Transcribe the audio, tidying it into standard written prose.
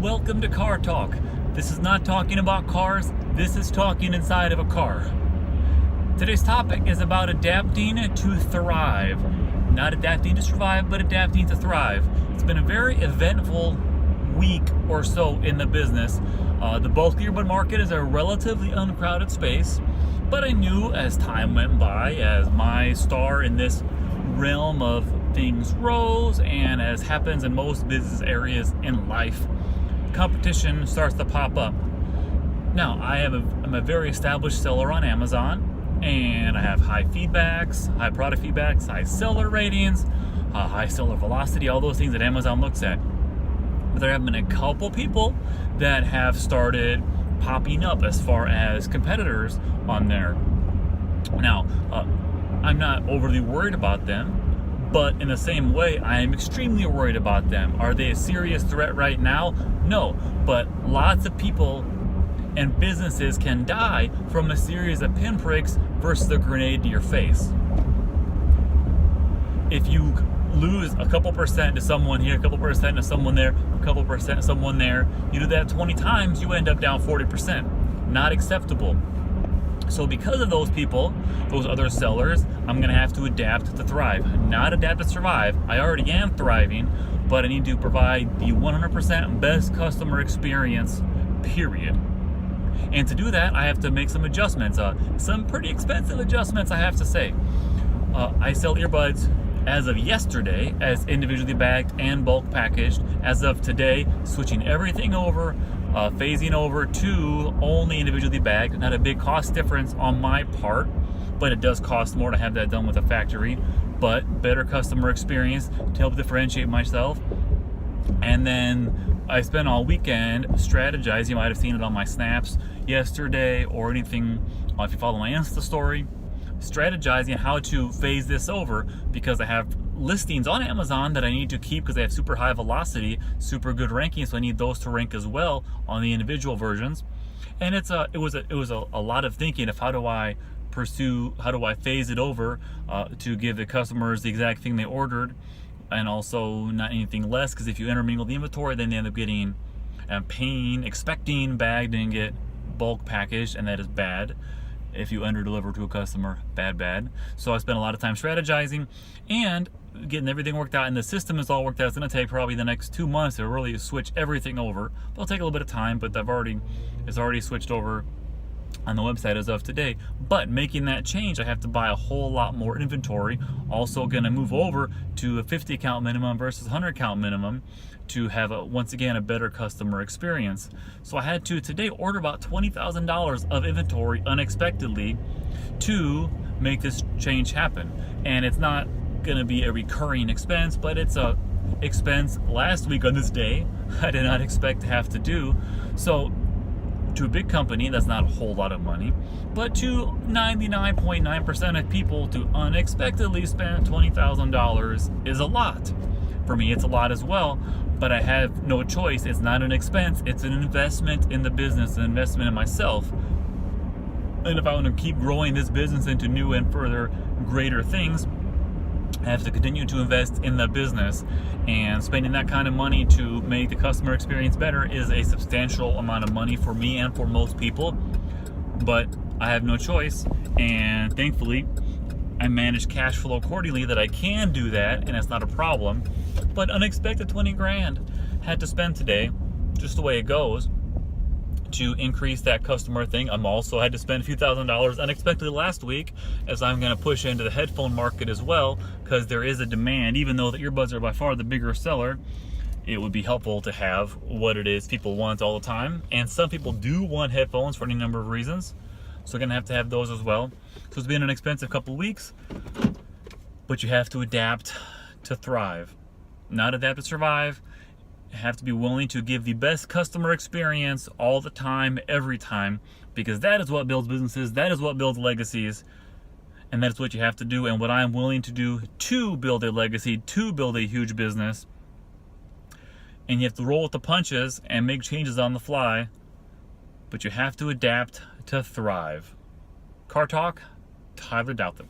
Welcome to Car Talk. This is not talking about cars, this is talking inside of a car. Today's topic is about adapting to thrive. Not adapting to survive, but adapting to thrive. It's been a very eventful week or so in the business. The bulk earbud market is a relatively uncrowded space, but I knew as time went by, as my star in this realm of things rose, and as happens in most business areas in life, competition starts to pop up. Now, I'm a very established seller on Amazon, and I have high product feedbacks, high seller ratings, high seller velocity, all those things that Amazon looks at. But there have been a couple people that have started popping up as far as competitors on there. Now, I'm not overly worried about them, but in the same way, I am extremely worried about them. Are they a serious threat right now? No, but lots of people and businesses can die from a series of pinpricks versus a grenade to your face. If you lose a couple percent to someone here, a couple percent to someone there, a couple percent to someone there, you do that 20 times, you end up down 40%. Not acceptable. So because of those people, those other sellers, I'm going to have to adapt to thrive. Not adapt to survive. I already am thriving, but I need to provide the 100% best customer experience, period. And to do that, I have to make some adjustments. Some pretty expensive adjustments, I have to say. I sell earbuds as of yesterday as individually bagged and bulk packaged. As of today, switching everything over, phasing over to only individually bagged. Not a big cost difference on my part, but it does cost more to have that done with a factory. But better customer experience to help differentiate myself. And then I spent all weekend strategizing. You might have seen it on my snaps yesterday or anything if you follow my Insta story. Strategizing how to phase this over because I have listings on Amazon that I need to keep because they have super high velocity, super good ranking, so I need those to rank as well on the individual versions. And it was a lot of thinking of how do I phase it over to give the customers the exact thing they ordered and also not anything less, because if you intermingle the inventory, then they end up getting expecting bagged and get bulk packaged, and that is bad. If you under-deliver to a customer, bad. So I spent a lot of time strategizing and getting everything worked out, and the system is all worked out. It's going to take probably the next 2 months to really switch everything over. It'll take a little bit of time, but it's already switched over on the website as of today. But making that change, I have to buy a whole lot more inventory. Also going to move over to a 50 count minimum versus 100 count minimum to have once again a better customer experience. So I had to today order about $20,000 of inventory unexpectedly to make this change happen. And it's not going to be a recurring expense, but it's a expense last week on this day I did not expect to have to do. So to a big company, that's not a whole lot of money, but to 99.9% of people to unexpectedly spend $20,000 is a lot. For me, it's a lot as well, but I have no choice. It's not an expense, it's an investment in the business, an investment in myself. And if I want to keep growing this business into new and further greater things, I have to continue to invest in the business, and spending that kind of money to make the customer experience better is a substantial amount of money for me and for most people, but I have no choice, and thankfully I manage cash flow accordingly that I can do that, and it's not a problem. But unexpected 20 grand had to spend today, just the way it goes, to increase that customer thing. I'm also had to spend a few $1,000s unexpectedly last week, as I'm going to push into the headphone market as well, because there is a demand. Even though the earbuds are by far the bigger seller, it would be helpful to have what it is people want all the time. And some people do want headphones for any number of reasons, so we're going to have those as well. So it's been an expensive couple weeks, but you have to adapt to thrive, not adapt to survive. Have to be willing to give the best customer experience all the time, every time, because that is what builds businesses, that is what builds legacies, and that is what you have to do, and what I'm willing to do to build a legacy, to build a huge business. And you have to roll with the punches and make changes on the fly, but you have to adapt to thrive. Car Talk, Tyler Doutham.